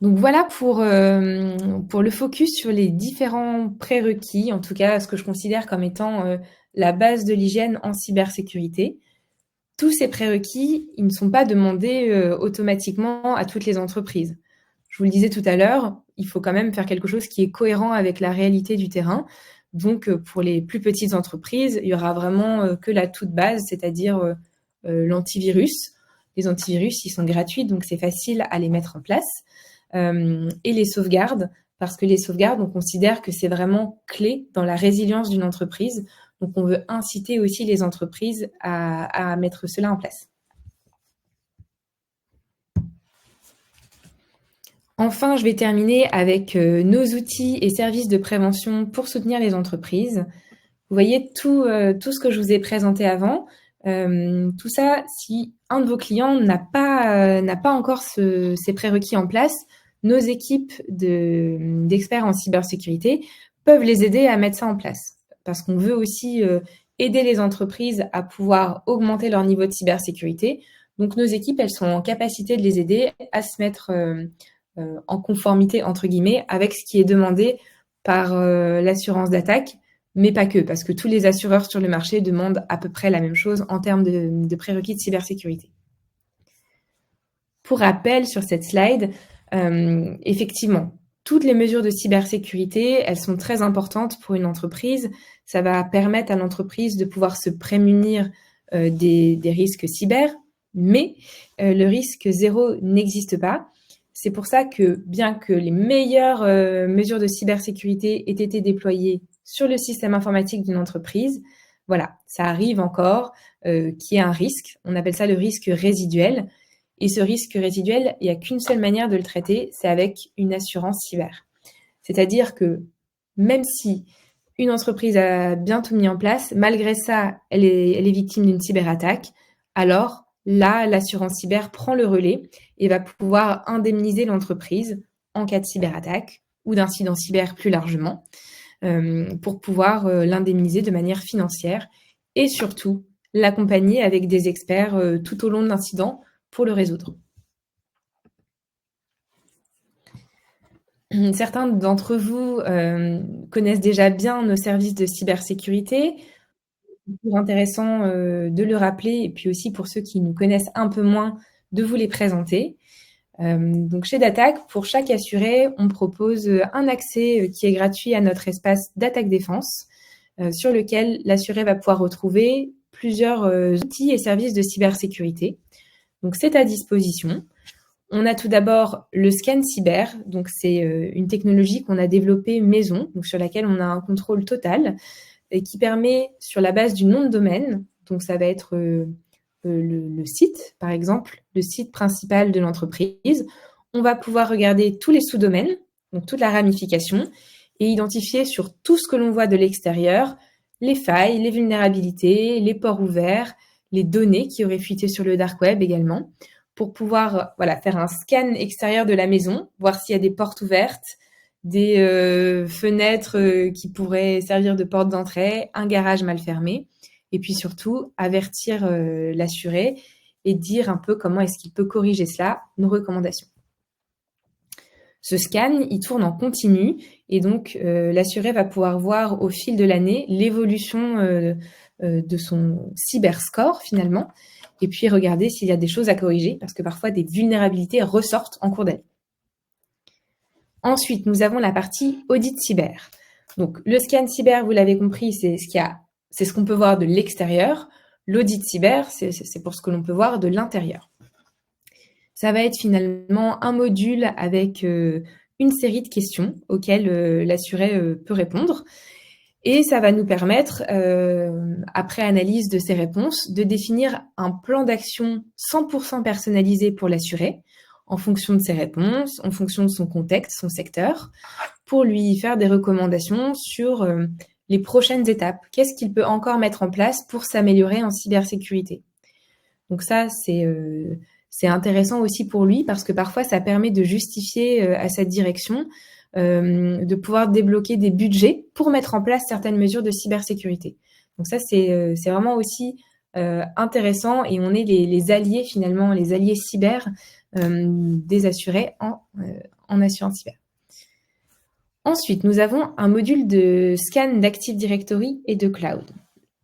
S1: Donc voilà pour le focus sur les différents prérequis, en tout cas ce que je considère comme étant la base de l'hygiène en cybersécurité. Tous ces prérequis, ils ne sont pas demandés automatiquement à toutes les entreprises. Je vous le disais tout à l'heure, il faut quand même faire quelque chose qui est cohérent avec la réalité du terrain. Donc, pour les plus petites entreprises, il y aura vraiment que la toute base, c'est-à-dire l'antivirus. Les antivirus, ils sont gratuits, donc c'est facile à les mettre en place. Et les sauvegardes, parce que les sauvegardes, on considère que c'est vraiment clé dans la résilience d'une entreprise. Donc, on veut inciter aussi les entreprises à mettre cela en place. Enfin, je vais terminer avec nos outils et services de prévention pour soutenir les entreprises. Vous voyez tout ce que je vous ai présenté avant. Tout ça, si un de vos clients n'a pas encore ces prérequis en place, nos équipes d'experts en cybersécurité peuvent les aider à mettre ça en place. Parce qu'on veut aussi aider les entreprises à pouvoir augmenter leur niveau de cybersécurité. Donc, nos équipes, elles sont en capacité de les aider à se mettre en conformité, entre guillemets, avec ce qui est demandé par l'assurance d'attaque, mais pas que, parce que tous les assureurs sur le marché demandent à peu près la même chose en termes de prérequis de cybersécurité. Pour rappel, sur cette slide, effectivement, toutes les mesures de cybersécurité, elles sont très importantes pour une entreprise. Ça va permettre à l'entreprise de pouvoir se prémunir des risques cyber, mais le risque zéro n'existe pas. C'est pour ça que, bien que les meilleures mesures de cybersécurité aient été déployées sur le système informatique d'une entreprise, voilà, ça arrive encore qu'il y ait un risque. On appelle ça le risque résiduel. Et ce risque résiduel, il n'y a qu'une seule manière de le traiter, c'est avec une assurance cyber. C'est-à-dire que même si une entreprise a bien tout mis en place, malgré ça, elle est victime d'une cyberattaque, alors là, l'assurance cyber prend le relais et va pouvoir indemniser l'entreprise en cas de cyberattaque ou d'incident cyber plus largement, pour pouvoir l'indemniser de manière financière et surtout l'accompagner avec des experts tout au long de l'incident pour le résoudre. Certains d'entre vous connaissent déjà bien nos services de cybersécurité. C'est intéressant de le rappeler et puis aussi pour ceux qui nous connaissent un peu moins, de vous les présenter. Donc chez Datac, pour chaque assuré, on propose un accès qui est gratuit à notre espace d'Attaque Défense, sur lequel l'assuré va pouvoir retrouver plusieurs outils et services de cybersécurité. Donc c'est à disposition. On a tout d'abord le scan cyber, donc c'est une technologie qu'on a développée maison, donc sur laquelle on a un contrôle total et qui permet, sur la base du nom de domaine, donc ça va être le site, par exemple, le site principal de l'entreprise, on va pouvoir regarder tous les sous-domaines, donc toute la ramification, et identifier sur tout ce que l'on voit de l'extérieur les failles, les vulnérabilités, les ports ouverts, les données qui auraient fuité sur le dark web également, pour pouvoir faire un scan extérieur de la maison, voir s'il y a des portes ouvertes, des fenêtres qui pourraient servir de porte d'entrée, un garage mal fermé, et puis surtout avertir l'assuré et dire un peu comment est-ce qu'il peut corriger cela, nos recommandations. Ce scan, il tourne en continu et donc l'assuré va pouvoir voir au fil de l'année l'évolution de son cyberscore finalement, et puis regarder s'il y a des choses à corriger, parce que parfois des vulnérabilités ressortent en cours d'année. Ensuite, nous avons la partie audit cyber. Donc le scan cyber, vous l'avez compris, c'est ce qu'on peut voir de l'extérieur. L'audit cyber, c'est pour ce que l'on peut voir de l'intérieur. Ça va être finalement un module avec une série de questions auxquelles l'assuré peut répondre. Et ça va nous permettre, après analyse de ces réponses, de définir un plan d'action 100% personnalisé pour l'assuré, en fonction de ses réponses, en fonction de son contexte, son secteur, pour lui faire des recommandations sur les prochaines étapes. Qu'est-ce qu'il peut encore mettre en place pour s'améliorer en cybersécurité? Donc ça, c'est intéressant aussi pour lui, parce que parfois, ça permet de justifier à sa direction de pouvoir débloquer des budgets pour mettre en place certaines mesures de cybersécurité. Donc ça, c'est vraiment aussi intéressant, et on est les alliés finalement, les alliés cyber des assurés en assurance cyber. Ensuite, nous avons un module de scan d'Active Directory et de cloud.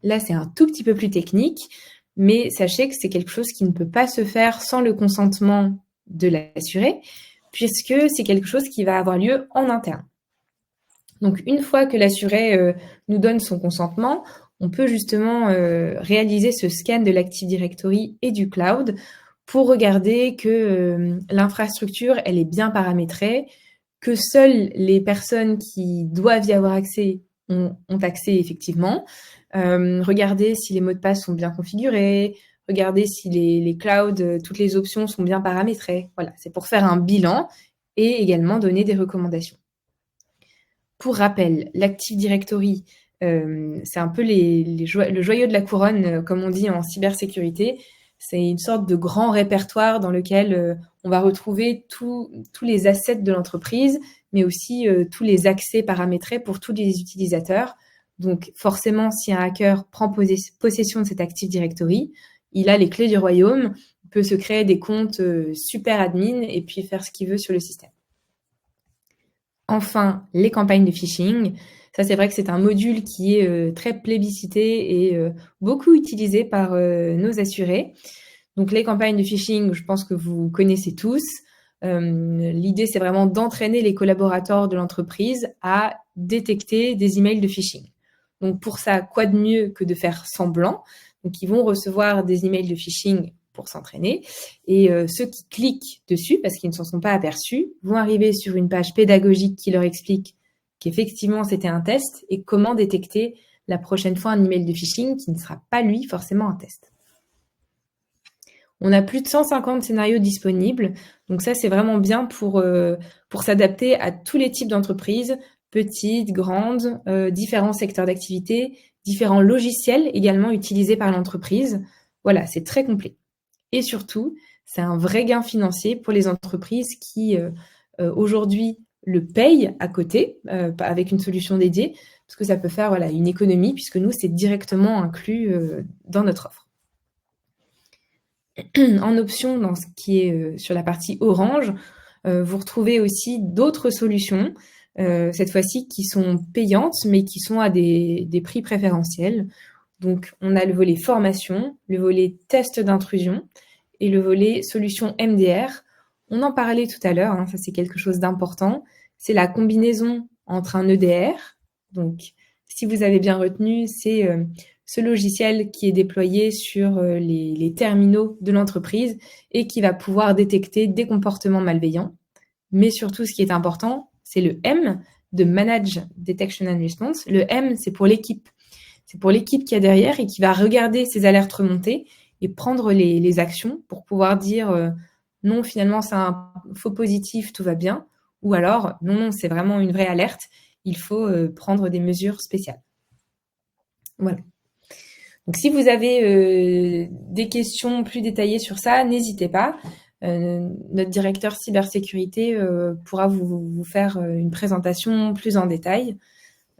S1: Là, c'est un tout petit peu plus technique, mais sachez que c'est quelque chose qui ne peut pas se faire sans le consentement de l'assuré, puisque c'est quelque chose qui va avoir lieu en interne. Donc, une fois que l'assuré nous donne son consentement, on peut justement réaliser ce scan de l'Active Directory et du cloud pour regarder que l'infrastructure, elle est bien paramétrée, que seules les personnes qui doivent y avoir accès ont accès effectivement, regarder si les mots de passe sont bien configurés, regarder si les clouds, toutes les options sont bien paramétrées. Voilà, c'est pour faire un bilan et également donner des recommandations. Pour rappel, l'Active Directory, c'est un peu le joyau de la couronne, comme on dit en cybersécurité. C'est une sorte de grand répertoire dans lequel on va retrouver tous les assets de l'entreprise, mais aussi tous les accès paramétrés pour tous les utilisateurs. Donc forcément, si un hacker prend possession de cet Active Directory, il a les clés du royaume, il peut se créer des comptes super admin et puis faire ce qu'il veut sur le système. Enfin, les campagnes de phishing. Ça, c'est vrai que c'est un module qui est très plébiscité et beaucoup utilisé par nos assurés. Donc, les campagnes de phishing, je pense que vous connaissez tous. L'idée, c'est vraiment d'entraîner les collaborateurs de l'entreprise à détecter des emails de phishing. Donc, pour ça, quoi de mieux que de faire semblant? Donc, ils vont recevoir des emails de phishing pour s'entraîner. Et ceux qui cliquent dessus, parce qu'ils ne s'en sont pas aperçus, vont arriver sur une page pédagogique qui leur explique qu'effectivement, c'était un test et comment détecter la prochaine fois un email de phishing qui ne sera pas, lui, forcément un test. On a plus de 150 scénarios disponibles. Donc ça, c'est vraiment bien pour s'adapter à tous les types d'entreprises, petites, grandes, différents secteurs d'activité, différents logiciels également utilisés par l'entreprise. Voilà, c'est très complet. Et surtout, c'est un vrai gain financier pour les entreprises qui, aujourd'hui, le payent à côté avec une solution dédiée, parce que ça peut faire une économie, puisque nous, c'est directement inclus dans notre offre. En option, dans ce qui est sur la partie orange, vous retrouvez aussi d'autres solutions, cette fois-ci qui sont payantes, mais qui sont à des prix préférentiels. Donc, on a le volet formation, le volet test d'intrusion et le volet solution MDR. On en parlait tout à l'heure, ça c'est quelque chose d'important. C'est la combinaison entre un EDR, donc si vous avez bien retenu, c'est ce logiciel qui est déployé sur les terminaux de l'entreprise et qui va pouvoir détecter des comportements malveillants. Mais surtout, ce qui est important, c'est le M de Manage Detection and Response. Le M, c'est pour l'équipe. C'est pour l'équipe qui est derrière et qui va regarder ces alertes remontées et prendre les actions pour pouvoir dire non, finalement, c'est un faux positif, tout va bien. Ou alors, non, c'est vraiment une vraie alerte, il faut prendre des mesures spéciales. Voilà. Donc, si vous avez des questions plus détaillées sur ça, n'hésitez pas. Notre directeur cybersécurité pourra vous faire une présentation plus en détail.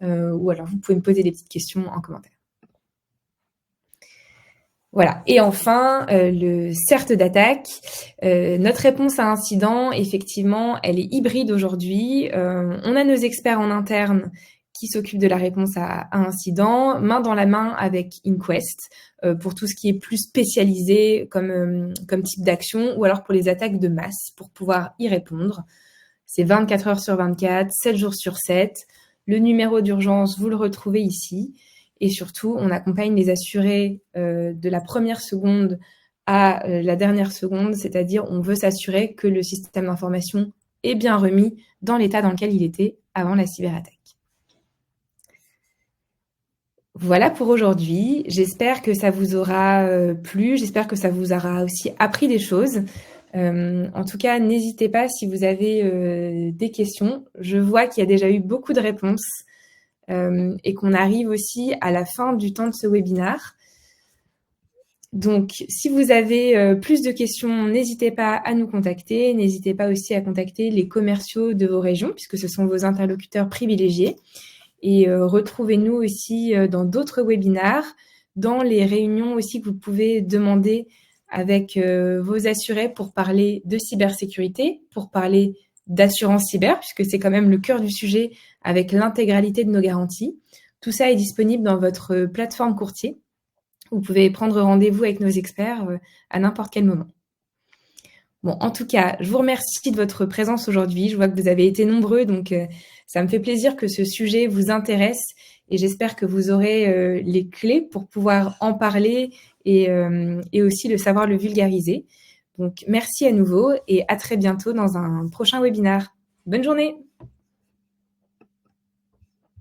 S1: Ou alors, vous pouvez me poser des petites questions en commentaire. Voilà. Et enfin, le CERT d'attaque. Notre réponse à incident, effectivement, elle est hybride aujourd'hui. On a nos experts en interne qui s'occupent de la réponse à incident, main dans la main avec Inquest, pour tout ce qui est plus spécialisé comme type d'action, ou alors pour les attaques de masse, pour pouvoir y répondre. C'est 24 heures sur 24, 7 jours sur 7. Le numéro d'urgence, vous le retrouvez ici. Et surtout, on accompagne les assurés de la première seconde à la dernière seconde, c'est-à-dire on veut s'assurer que le système d'information est bien remis dans l'état dans lequel il était avant la cyberattaque. Voilà pour aujourd'hui. J'espère que ça vous aura plu, j'espère que ça vous aura aussi appris des choses. En tout cas, n'hésitez pas si vous avez des questions. Je vois qu'il y a déjà eu beaucoup de réponses. Et qu'on arrive aussi à la fin du temps de ce webinaire. Donc, si vous avez plus de questions, n'hésitez pas à nous contacter. N'hésitez pas aussi à contacter les commerciaux de vos régions, puisque ce sont vos interlocuteurs privilégiés. Et retrouvez-nous aussi dans d'autres webinaires, dans les réunions aussi que vous pouvez demander avec vos assurés pour parler de cybersécurité, pour parler d'assurance cyber, puisque c'est quand même le cœur du sujet avec l'intégralité de nos garanties. Tout ça est disponible dans votre plateforme courtier. Vous pouvez prendre rendez-vous avec nos experts à n'importe quel moment. Bon, en tout cas, je vous remercie de votre présence aujourd'hui. Je vois que vous avez été nombreux, donc ça me fait plaisir que ce sujet vous intéresse et j'espère que vous aurez les clés pour pouvoir en parler et aussi savoir le vulgariser. Donc, merci à nouveau et à très bientôt dans un prochain webinaire. Bonne journée!